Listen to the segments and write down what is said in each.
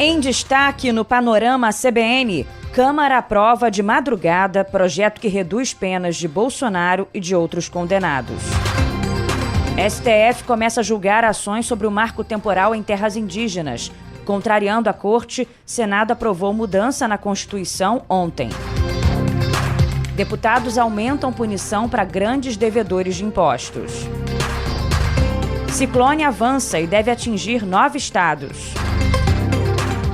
Em destaque no Panorama CBN, Câmara aprova de madrugada projeto que reduz penas de Bolsonaro e de outros condenados. STF começa a julgar ações sobre o marco temporal em terras indígenas. Contrariando a corte, Senado aprovou mudança na Constituição ontem. Deputados aumentam punição para grandes devedores de impostos. Ciclone avança e deve atingir 9 estados.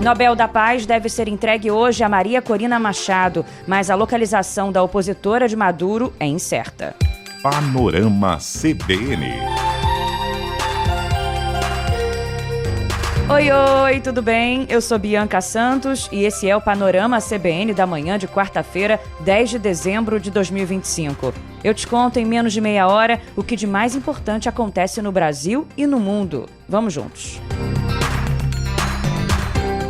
Nobel da Paz deve ser entregue hoje a Maria Corina Machado, mas a localização da opositora de Maduro é incerta. Panorama CBN. Oi, tudo bem? Eu sou Bianca Santos e esse é o Panorama CBN da manhã de quarta-feira, 10 de dezembro de 2025. Eu te conto em menos de meia hora o que de mais importante acontece no Brasil e no mundo. Vamos juntos.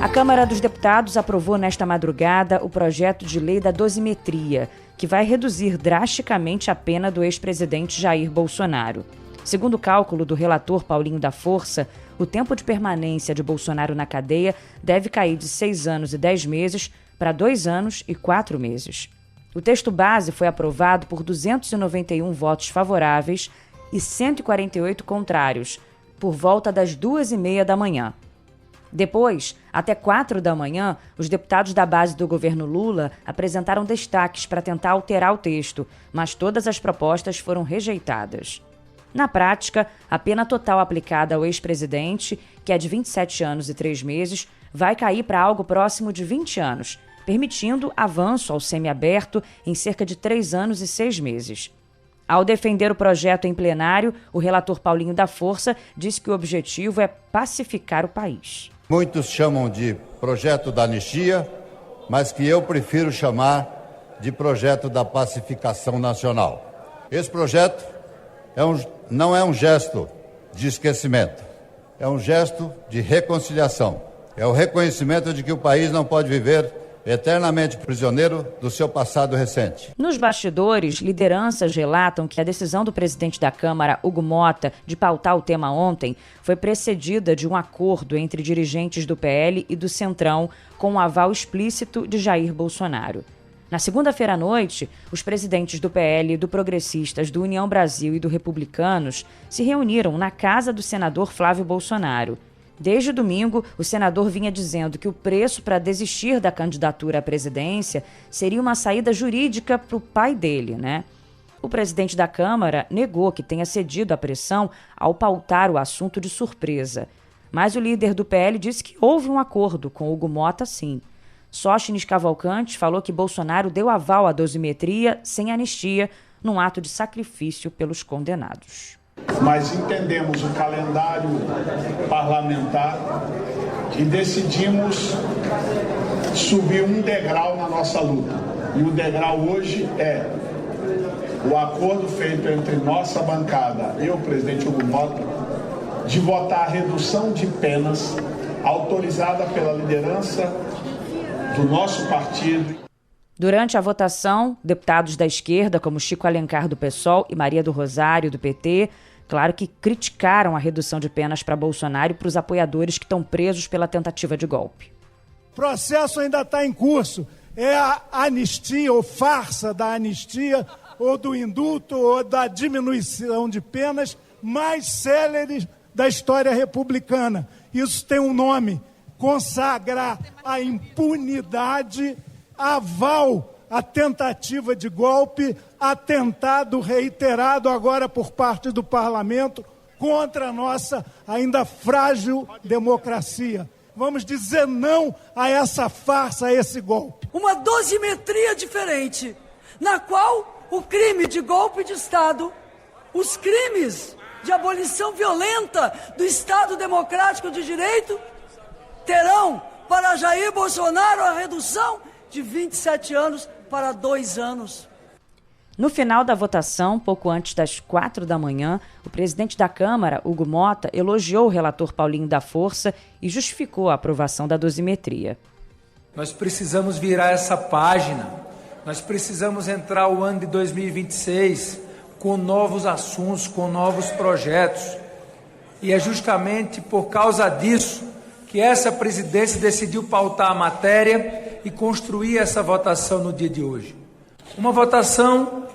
A Câmara dos Deputados aprovou nesta madrugada o projeto de lei da dosimetria, que vai reduzir drasticamente a pena do ex-presidente Jair Bolsonaro. Segundo o cálculo do relator Paulinho da Força, o tempo de permanência de Bolsonaro na cadeia deve cair de 6 anos e 10 meses para 2 anos e 4 meses. O texto base foi aprovado por 291 votos favoráveis e 148 contrários, por volta das 2h30 da manhã. Depois, até 4 da manhã, os deputados da base do governo Lula apresentaram destaques para tentar alterar o texto, mas todas as propostas foram rejeitadas. Na prática, a pena total aplicada ao ex-presidente, que é de 27 anos e 3 meses, vai cair para algo próximo de 20 anos, permitindo avanço ao semiaberto em cerca de 3 anos e 6 meses. Ao defender o projeto em plenário, o relator Paulinho da Força disse que o objetivo é pacificar o país. Muitos chamam de projeto da anistia, mas que eu prefiro chamar de projeto da pacificação nacional. Esse projeto não é um gesto de esquecimento, é um gesto de reconciliação. É o reconhecimento de que o país não pode viver eternamente prisioneiro do seu passado recente. Nos bastidores, lideranças relatam que a decisão do presidente da Câmara, Hugo Mota, de pautar o tema ontem, foi precedida de um acordo entre dirigentes do PL e do Centrão, com o aval explícito de Jair Bolsonaro. Na segunda-feira à noite, os presidentes do PL, do Progressistas, do União Brasil e do Republicanos se reuniram na casa do senador Flávio Bolsonaro. Desde domingo, o senador vinha dizendo que o preço para desistir da candidatura à presidência seria uma saída jurídica para o pai dele, né? O presidente da Câmara negou que tenha cedido à pressão ao pautar o assunto de surpresa. Mas o líder do PL disse que houve um acordo com Hugo Mota, sim. Sóstenes Cavalcante falou que Bolsonaro deu aval à dosimetria sem anistia, num ato de sacrifício pelos condenados. Mas entendemos o calendário parlamentar e decidimos subir um degrau na nossa luta. E o degrau hoje é o acordo feito entre nossa bancada e o presidente Hugo Mota de votar a redução de penas autorizada pela liderança do nosso partido. Durante a votação, deputados da esquerda, como Chico Alencar do PSOL e Maria do Rosário do PT, claro que criticaram a redução de penas para Bolsonaro e para os apoiadores que estão presos pela tentativa de golpe. O processo ainda está em curso. É a anistia ou farsa da anistia ou do indulto ou da diminuição de penas mais céleres da história republicana. Isso tem um nome: consagrar a impunidade, aval à tentativa de golpe, atentado reiterado agora por parte do parlamento contra a nossa ainda frágil democracia. Vamos dizer não a essa farsa, a esse golpe. Uma dosimetria diferente, na qual o crime de golpe de Estado, os crimes de abolição violenta do Estado Democrático de Direito, terão para Jair Bolsonaro a redução de 27 anos para 2 anos. No final da votação, pouco antes das 4 da manhã, o presidente da Câmara, Hugo Mota, elogiou o relator Paulinho da Força e justificou a aprovação da dosimetria. Nós precisamos virar essa página. Nós precisamos entrar o ano de 2026 com novos assuntos, com novos projetos. E é justamente por causa disso que essa presidência decidiu pautar a matéria e construir essa votação no dia de hoje. Uma votação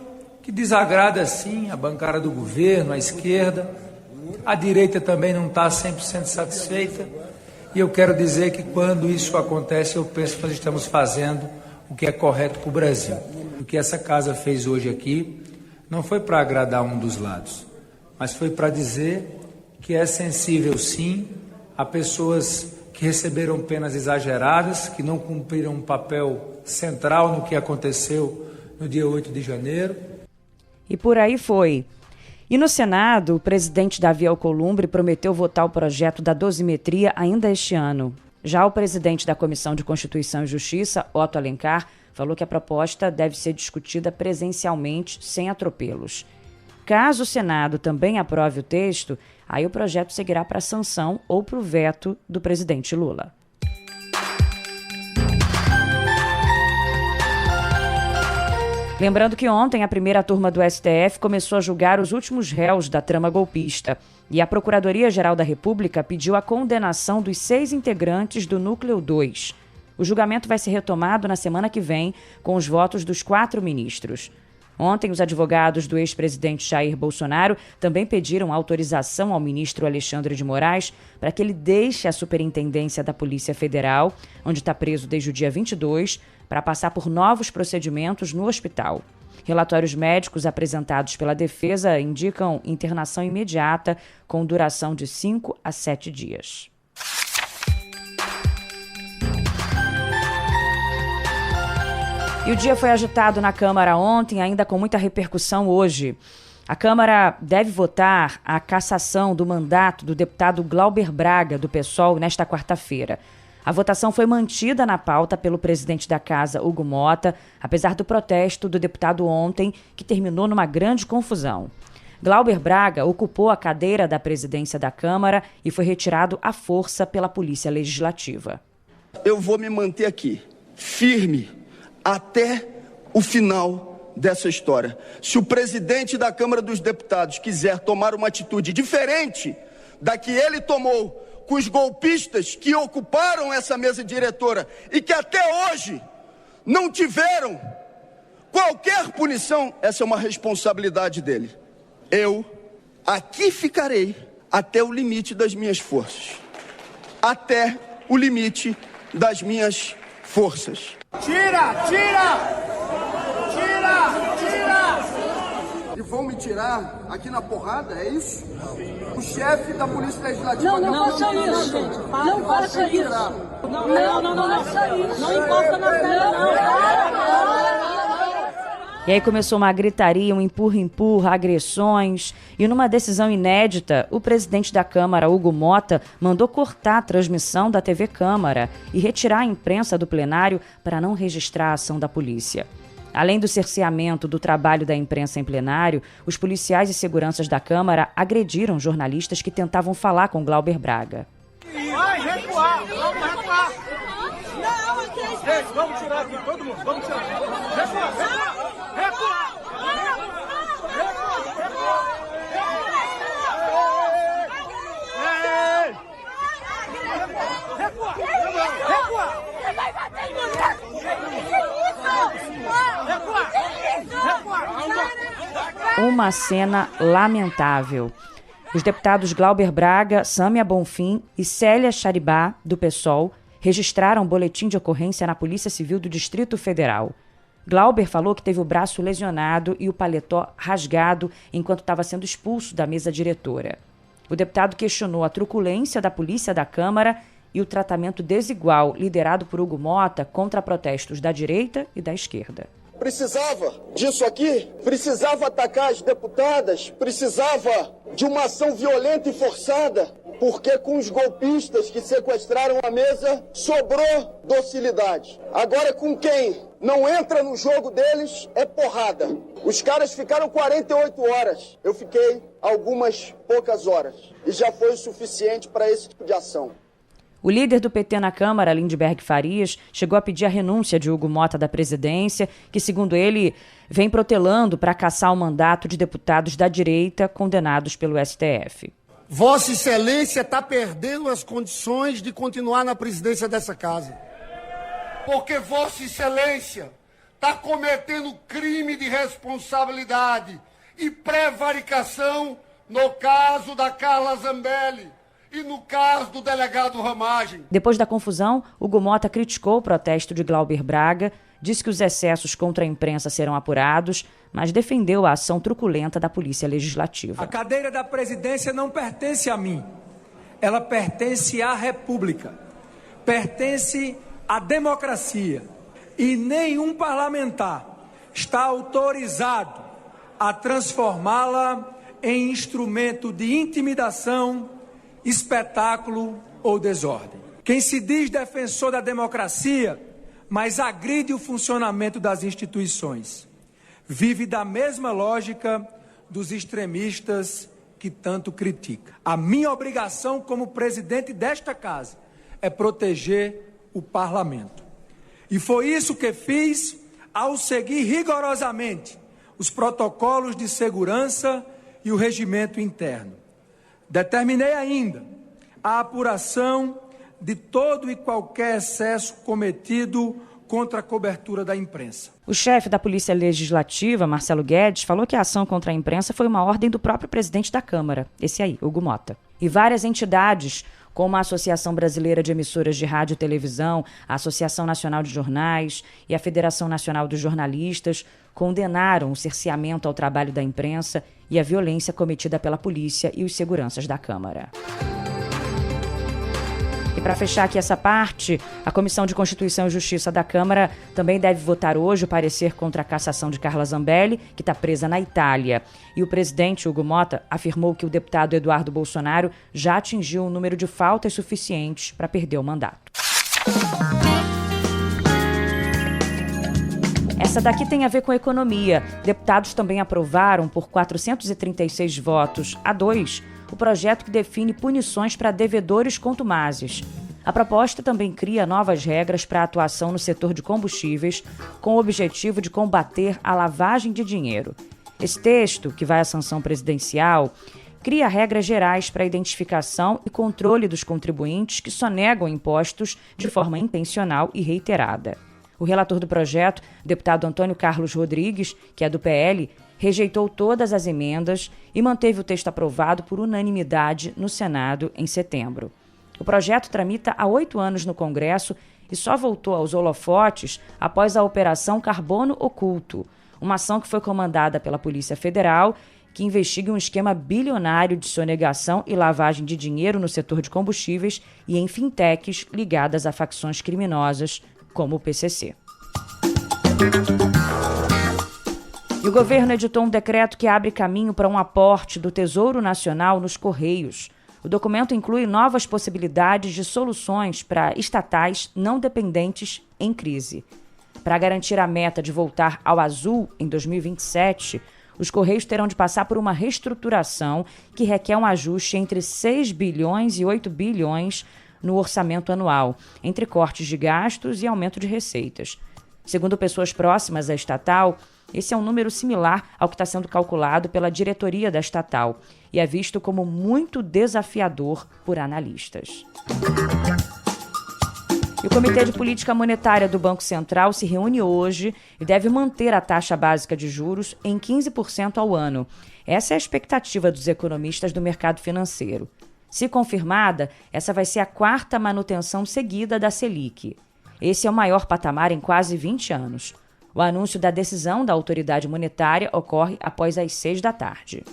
que desagrada, sim, a bancada do governo, a esquerda, a direita também não está 100% satisfeita, e eu quero dizer que quando isso acontece, eu penso que nós estamos fazendo o que é correto para o Brasil. O que essa casa fez hoje aqui não foi para agradar um dos lados, mas foi para dizer que é sensível, sim, a pessoas que receberam penas exageradas, que não cumpriram um papel central no que aconteceu no dia 8 de janeiro. E por aí foi. E no Senado, o presidente Davi Alcolumbre prometeu votar o projeto da dosimetria ainda este ano. Já o presidente da Comissão de Constituição e Justiça, Otto Alencar, falou que a proposta deve ser discutida presencialmente, sem atropelos. Caso o Senado também aprove o texto, aí o projeto seguirá para a sanção ou para o veto do presidente Lula. Lembrando que ontem a primeira turma do STF começou a julgar os últimos réus da trama golpista. E a Procuradoria-Geral da República pediu a condenação dos 6 integrantes do Núcleo 2. O julgamento vai ser retomado na semana que vem, com os votos dos 4 ministros. Ontem, os advogados do ex-presidente Jair Bolsonaro também pediram autorização ao ministro Alexandre de Moraes para que ele deixe a Superintendência da Polícia Federal, onde está preso desde o dia 22, para passar por novos procedimentos no hospital. Relatórios médicos apresentados pela defesa indicam internação imediata com duração de 5 a 7 dias. E o dia foi agitado na Câmara ontem, ainda com muita repercussão hoje. A Câmara deve votar a cassação do mandato do deputado Glauber Braga, do PSOL, nesta quarta-feira. A votação foi mantida na pauta pelo presidente da Casa, Hugo Motta, apesar do protesto do deputado ontem, que terminou numa grande confusão. Glauber Braga ocupou a cadeira da presidência da Câmara e foi retirado à força pela Polícia Legislativa. Eu vou me manter aqui, firme, até o final dessa história. Se o presidente da Câmara dos Deputados quiser tomar uma atitude diferente da que ele tomou com os golpistas que ocuparam essa mesa diretora e que até hoje não tiveram qualquer punição, essa é uma responsabilidade dele. Eu aqui ficarei até o limite das minhas forças. Até o limite das minhas forças. Tira! E vão me tirar aqui na porrada, é isso? O chefe da Polícia Legislativa... Não faça isso, gente. Não faça isso. Não faça isso. Não encosta na tela, não. E aí começou uma gritaria, um empurra-empurra, agressões. E numa decisão inédita, o presidente da Câmara, Hugo Motta, mandou cortar a transmissão da TV Câmara e retirar a imprensa do plenário para não registrar a ação da polícia. Além do cerceamento do trabalho da imprensa em plenário, os policiais e seguranças da Câmara agrediram jornalistas que tentavam falar com Glauber Braga. Vai recuar! Vamos recuar! Gente, vamos tirar aqui, todo mundo, vamos tirar. Recuar! Você vai bater em mim! Uma cena lamentável. Os deputados Glauber Braga, Sâmia Bonfim e Célia Charibá, do PSOL, registraram um boletim de ocorrência na Polícia Civil do Distrito Federal. Glauber falou que teve o braço lesionado e o paletó rasgado enquanto estava sendo expulso da mesa diretora. O deputado questionou a truculência da polícia da Câmara e o tratamento desigual liderado por Hugo Motta contra protestos da direita e da esquerda. Precisava disso aqui, precisava atacar as deputadas, precisava de uma ação violenta e forçada, porque com os golpistas que sequestraram a mesa, sobrou docilidade. Agora com quem não entra no jogo deles, é porrada. Os caras ficaram 48 horas, eu fiquei algumas poucas horas, e já foi o suficiente para esse tipo de ação. O líder do PT na Câmara, Lindeberg Farias, chegou a pedir a renúncia de Hugo Motta da presidência, que, segundo ele, vem protelando para cassar o mandato de deputados da direita condenados pelo STF. Vossa Excelência está perdendo as condições de continuar na presidência dessa casa. Porque Vossa Excelência está cometendo crime de responsabilidade e prevaricação no caso da Carla Zambelli e no caso do delegado Ramagem. Depois da confusão, Hugo Motta criticou o protesto de Glauber Braga, disse que os excessos contra a imprensa serão apurados, mas defendeu a ação truculenta da Polícia Legislativa. A cadeira da presidência não pertence a mim, ela pertence à República, pertence à democracia. E nenhum parlamentar está autorizado a transformá-la em instrumento de intimidação, espetáculo ou desordem. Quem se diz defensor da democracia, mas agride o funcionamento das instituições, vive da mesma lógica dos extremistas que tanto critica. A minha obrigação como presidente desta casa é proteger o parlamento. E foi isso que fiz ao seguir rigorosamente os protocolos de segurança e o regimento interno. Determinei ainda a apuração de todo e qualquer excesso cometido contra a cobertura da imprensa. O chefe da Polícia Legislativa, Marcelo Guedes, falou que a ação contra a imprensa foi uma ordem do próprio presidente da Câmara, esse aí, Hugo Motta. E várias entidades, como a Associação Brasileira de Emissoras de Rádio e Televisão, a Associação Nacional de Jornais e a Federação Nacional dos Jornalistas, condenaram o cerceamento ao trabalho da imprensa e a violência cometida pela polícia e os seguranças da Câmara. E para fechar aqui essa parte, a Comissão de Constituição e Justiça da Câmara também deve votar hoje o parecer contra a cassação de Carla Zambelli, que está presa na Itália. E o presidente Hugo Motta afirmou que o deputado Eduardo Bolsonaro já atingiu um número de faltas suficientes para perder o mandato. Essa daqui tem a ver com economia. Deputados também aprovaram, por 436 votos a 2, o projeto que define punições para devedores contumazes. A proposta também cria novas regras para a atuação no setor de combustíveis, com o objetivo de combater a lavagem de dinheiro. Esse texto, que vai à sanção presidencial, cria regras gerais para a identificação e controle dos contribuintes que sonegam impostos de forma intencional e reiterada. O relator do projeto, o deputado Antônio Carlos Rodrigues, que é do PL, rejeitou todas as emendas e manteve o texto aprovado por unanimidade no Senado em setembro. O projeto tramita há 8 anos no Congresso e só voltou aos holofotes após a Operação Carbono Oculto, uma ação que foi comandada pela Polícia Federal, que investiga um esquema bilionário de sonegação e lavagem de dinheiro no setor de combustíveis e em fintechs ligadas a facções criminosas, como o PCC. E o governo editou um decreto que abre caminho para um aporte do Tesouro Nacional nos Correios. O documento inclui novas possibilidades de soluções para estatais não dependentes em crise. Para garantir a meta de voltar ao azul em 2027, os Correios terão de passar por uma reestruturação que requer um ajuste entre 6 bilhões e 8 bilhões no orçamento anual, entre cortes de gastos e aumento de receitas. Segundo pessoas próximas à estatal, esse é um número similar ao que está sendo calculado pela diretoria da estatal e é visto como muito desafiador por analistas. E o Comitê de Política Monetária do Banco Central se reúne hoje e deve manter a taxa básica de juros em 15% ao ano. Essa é a expectativa dos economistas do mercado financeiro. Se confirmada, essa vai ser a 4ª manutenção seguida da Selic. Esse é o maior patamar em quase 20 anos. O anúncio da decisão da autoridade monetária ocorre após as 6 da tarde.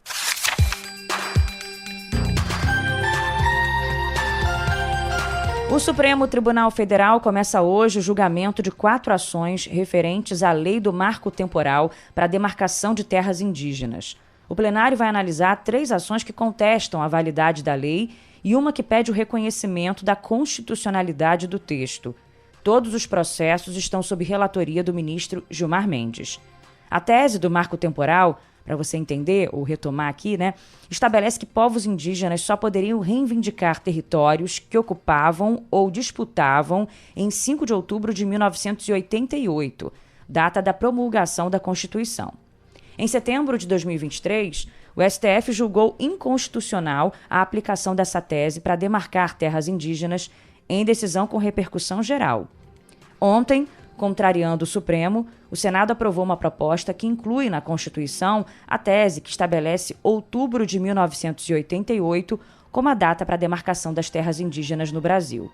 O Supremo Tribunal Federal começa hoje o julgamento de 4 ações referentes à lei do marco temporal para a demarcação de terras indígenas. O plenário vai analisar 3 ações que contestam a validade da lei e uma que pede o reconhecimento da constitucionalidade do texto. Todos os processos estão sob relatoria do ministro Gilmar Mendes. A tese do marco temporal, para você entender ou retomar aqui, estabelece que povos indígenas só poderiam reivindicar territórios que ocupavam ou disputavam em 5 de outubro de 1988, data da promulgação da Constituição. Em setembro de 2023, O STF julgou inconstitucional a aplicação dessa tese para demarcar terras indígenas em decisão com repercussão geral. Ontem, contrariando o Supremo, o Senado aprovou uma proposta que inclui na Constituição a tese que estabelece outubro de 1988 como a data para a demarcação das terras indígenas no Brasil.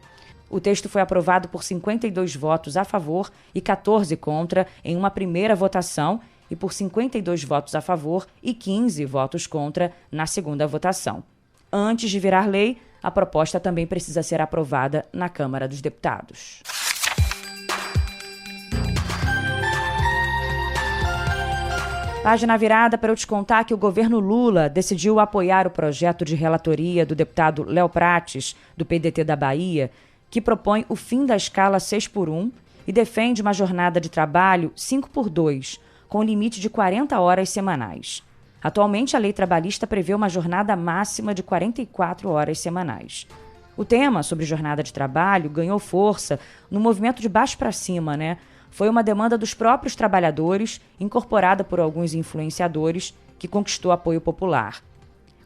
O texto foi aprovado por 52 votos a favor e 14 contra em uma primeira votação e por 52 votos a favor e 15 votos contra na segunda votação. Antes de virar lei, a proposta também precisa ser aprovada na Câmara dos Deputados. Página virada para eu te contar que o governo Lula decidiu apoiar o projeto de relatoria do deputado Léo Prates, do PDT da Bahia, que propõe o fim da escala 6x1 e defende uma jornada de trabalho 5x2, com limite de 40 horas semanais. Atualmente, a lei trabalhista prevê uma jornada máxima de 44 horas semanais. O tema sobre jornada de trabalho ganhou força no movimento de baixo para cima, né? Foi uma demanda dos próprios trabalhadores, incorporada por alguns influenciadores, que conquistou apoio popular.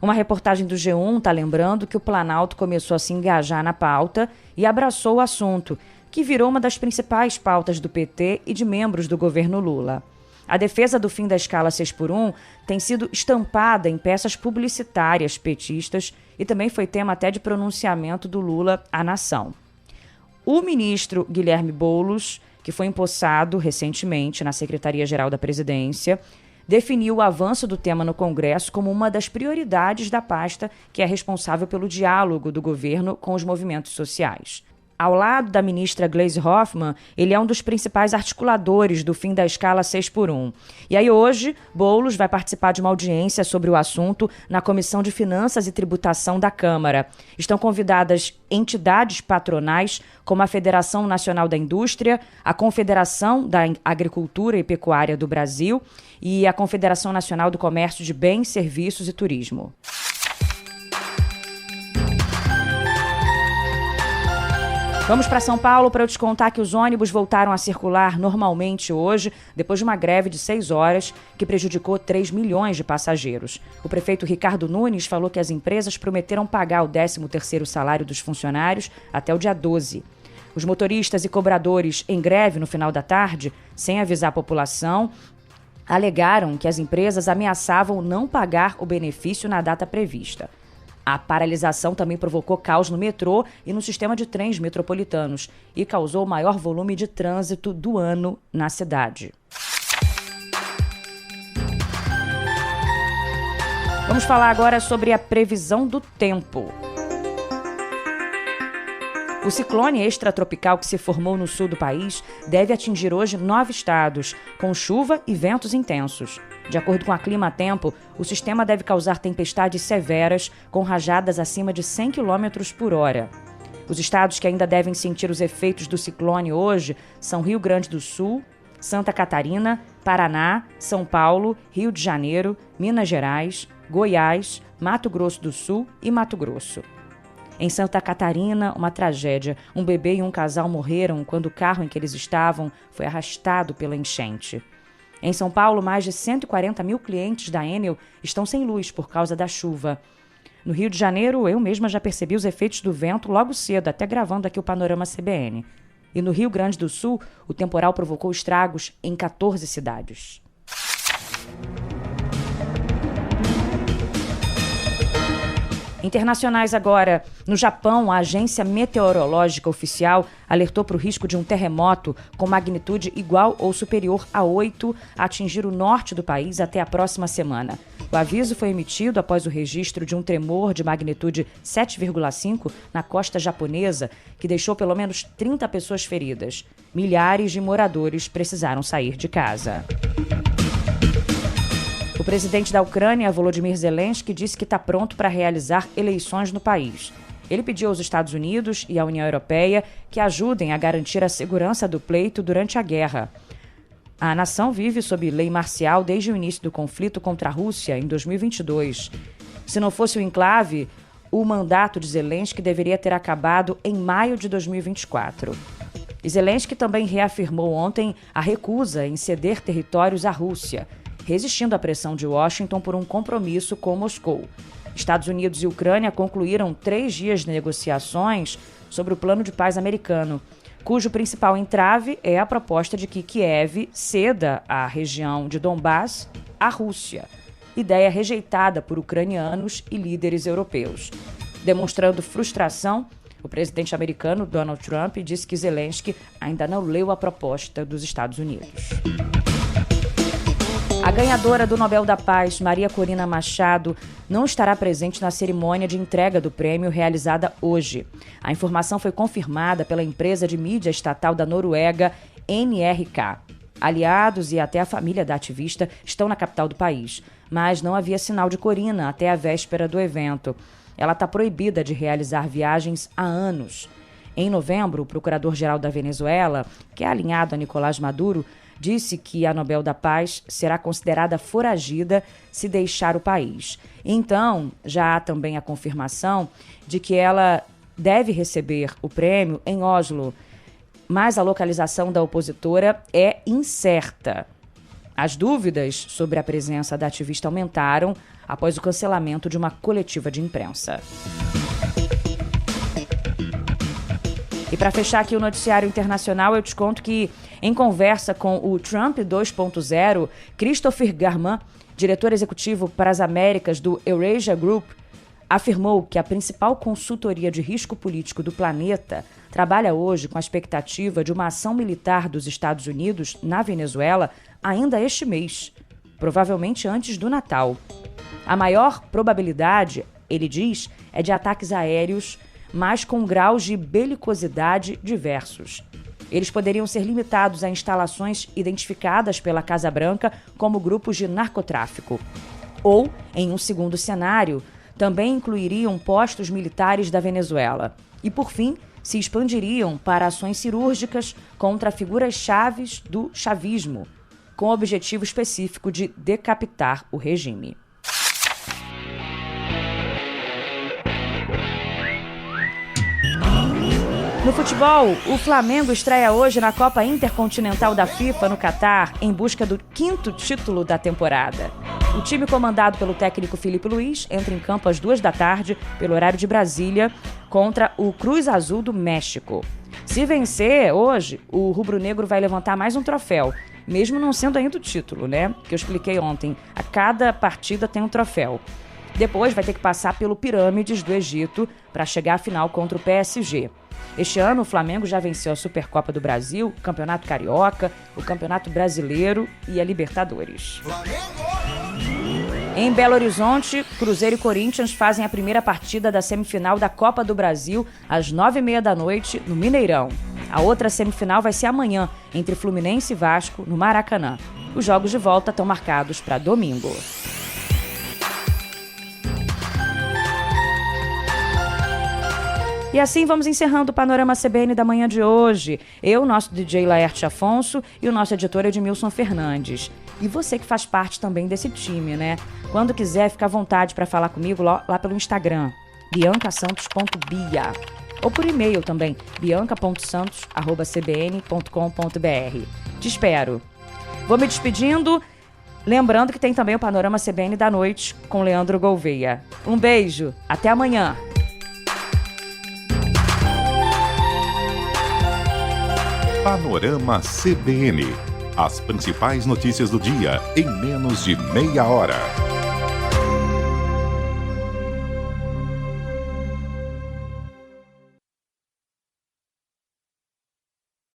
Uma reportagem do G1 está lembrando que o Planalto começou a se engajar na pauta e abraçou o assunto, que virou uma das principais pautas do PT e de membros do governo Lula. A defesa do fim da escala 6x1 tem sido estampada em peças publicitárias petistas e também foi tema até de pronunciamento do Lula à nação. O ministro Guilherme Boulos, que foi empossado recentemente na Secretaria-Geral da Presidência, definiu o avanço do tema no Congresso como uma das prioridades da pasta que é responsável pelo diálogo do governo com os movimentos sociais. Ao lado da ministra Gleisi Hoffmann, ele é um dos principais articuladores do fim da escala 6x1. E aí hoje, Boulos vai participar de uma audiência sobre o assunto na Comissão de Finanças e Tributação da Câmara. Estão convidadas entidades patronais como a Federação Nacional da Indústria, a Confederação da Agricultura e Pecuária do Brasil e a Confederação Nacional do Comércio de Bens, Serviços e Turismo. Vamos para São Paulo para eu te contar que os ônibus voltaram a circular normalmente hoje, depois de uma greve de 6 horas que prejudicou 3 milhões de passageiros. O prefeito Ricardo Nunes falou que as empresas prometeram pagar o 13º salário dos funcionários até o dia 12. Os motoristas e cobradores em greve no final da tarde, sem avisar a população, alegaram que as empresas ameaçavam não pagar o benefício na data prevista. A paralisação também provocou caos no metrô e no sistema de trens metropolitanos e causou o maior volume de trânsito do ano na cidade. Vamos falar agora sobre a previsão do tempo. O ciclone extratropical que se formou no sul do país deve atingir hoje 9 estados, com chuva e ventos intensos. De acordo com a Climatempo, o sistema deve causar tempestades severas, com rajadas acima de 100 km por hora. Os estados que ainda devem sentir os efeitos do ciclone hoje são Rio Grande do Sul, Santa Catarina, Paraná, São Paulo, Rio de Janeiro, Minas Gerais, Goiás, Mato Grosso do Sul e Mato Grosso. Em Santa Catarina, uma tragédia. Um bebê e um casal morreram quando o carro em que eles estavam foi arrastado pela enchente. Em São Paulo, mais de 140 mil clientes da Enel estão sem luz por causa da chuva. No Rio de Janeiro, eu mesma já percebi os efeitos do vento logo cedo, até gravando aqui o Panorama CBN. E no Rio Grande do Sul, o temporal provocou estragos em 14 cidades. Internacionais agora. No Japão, a Agência Meteorológica Oficial alertou para o risco de um terremoto com magnitude igual ou superior a 8 atingir o norte do país até a próxima semana. O aviso foi emitido após o registro de um tremor de magnitude 7,5 na costa japonesa, que deixou pelo menos 30 pessoas feridas. Milhares de moradores precisaram sair de casa. O presidente da Ucrânia, Volodymyr Zelensky, disse que está pronto para realizar eleições no país. Ele pediu aos Estados Unidos e à União Europeia que ajudem a garantir a segurança do pleito durante a guerra. A nação vive sob lei marcial desde o início do conflito contra a Rússia, em 2022. Se não fosse o enclave, o mandato de Zelensky deveria ter acabado em maio de 2024. E Zelensky também reafirmou ontem a recusa em ceder territórios à Rússia. resistindo à pressão de Washington por um compromisso com Moscou. Estados Unidos e Ucrânia concluíram 3 dias de negociações sobre o plano de paz americano, cujo principal entrave é a proposta de que Kiev ceda a região de Donbass à Rússia, ideia rejeitada por ucranianos e líderes europeus. Demonstrando frustração, o presidente americano Donald Trump disse que Zelensky ainda não leu a proposta dos Estados Unidos. A ganhadora do Nobel da Paz, Maria Corina Machado, não estará presente na cerimônia de entrega do prêmio realizada hoje. A informação foi confirmada pela empresa de mídia estatal da Noruega, NRK. Aliados e até a família da ativista estão na capital do país, mas não havia sinal de Corina até a véspera do evento. Ela está proibida de realizar viagens há anos. Em novembro, o procurador-geral da Venezuela, que é alinhado a Nicolás Maduro, disse que a Nobel da Paz será considerada foragida se deixar o país. Então, já há também a confirmação de que ela deve receber o prêmio em Oslo, mas a localização da opositora é incerta. As dúvidas sobre a presença da ativista aumentaram após o cancelamento de uma coletiva de imprensa. E para fechar aqui o noticiário internacional, eu te conto que, em conversa com o Trump 2.0, Christopher Garman, diretor executivo para as Américas do Eurasia Group, afirmou que a principal consultoria de risco político do planeta trabalha hoje com a expectativa de uma ação militar dos Estados Unidos na Venezuela ainda este mês, provavelmente antes do Natal. A maior probabilidade, ele diz, é de ataques aéreos, mas com graus de belicosidade diversos. Eles poderiam ser limitados a instalações identificadas pela Casa Branca como grupos de narcotráfico. Ou, em um segundo cenário, também incluiriam postos militares da Venezuela. E, por fim, se expandiriam para ações cirúrgicas contra figuras-chaves do chavismo, com o objetivo específico de decapitar o regime. No futebol, o Flamengo estreia hoje na Copa Intercontinental da FIFA no Catar, em busca do 5º título da temporada. O time comandado pelo técnico Felipe Luiz entra em campo às 14h, pelo horário de Brasília, contra o Cruz Azul do México. Se vencer hoje, o rubro-negro vai levantar mais um troféu, mesmo não sendo ainda o título, né? Que eu expliquei ontem. A cada partida tem um troféu. Depois vai ter que passar pelo Pirâmides do Egito para chegar à final contra o PSG. Este ano, o Flamengo já venceu a Supercopa do Brasil, o Campeonato Carioca, o Campeonato Brasileiro e a Libertadores. Em Belo Horizonte, Cruzeiro e Corinthians fazem a primeira partida da semifinal da Copa do Brasil às 21h30 no Mineirão. A outra semifinal vai ser amanhã, entre Fluminense e Vasco, no Maracanã. Os jogos de volta estão marcados para domingo. E assim vamos encerrando o Panorama CBN da manhã de hoje. Eu, nosso DJ Laerte Afonso e o nosso editor Edmilson Fernandes. E você que faz parte também desse time, né? Quando quiser, fica à vontade para falar comigo lá pelo Instagram, biancasantos.bia. Ou por e-mail também, bianca.santos@cbn.com.br. Te espero. Vou me despedindo, lembrando que tem também o Panorama CBN da noite com Leandro Gouveia. Um beijo, até amanhã. Panorama CBN. As principais notícias do dia em menos de meia hora.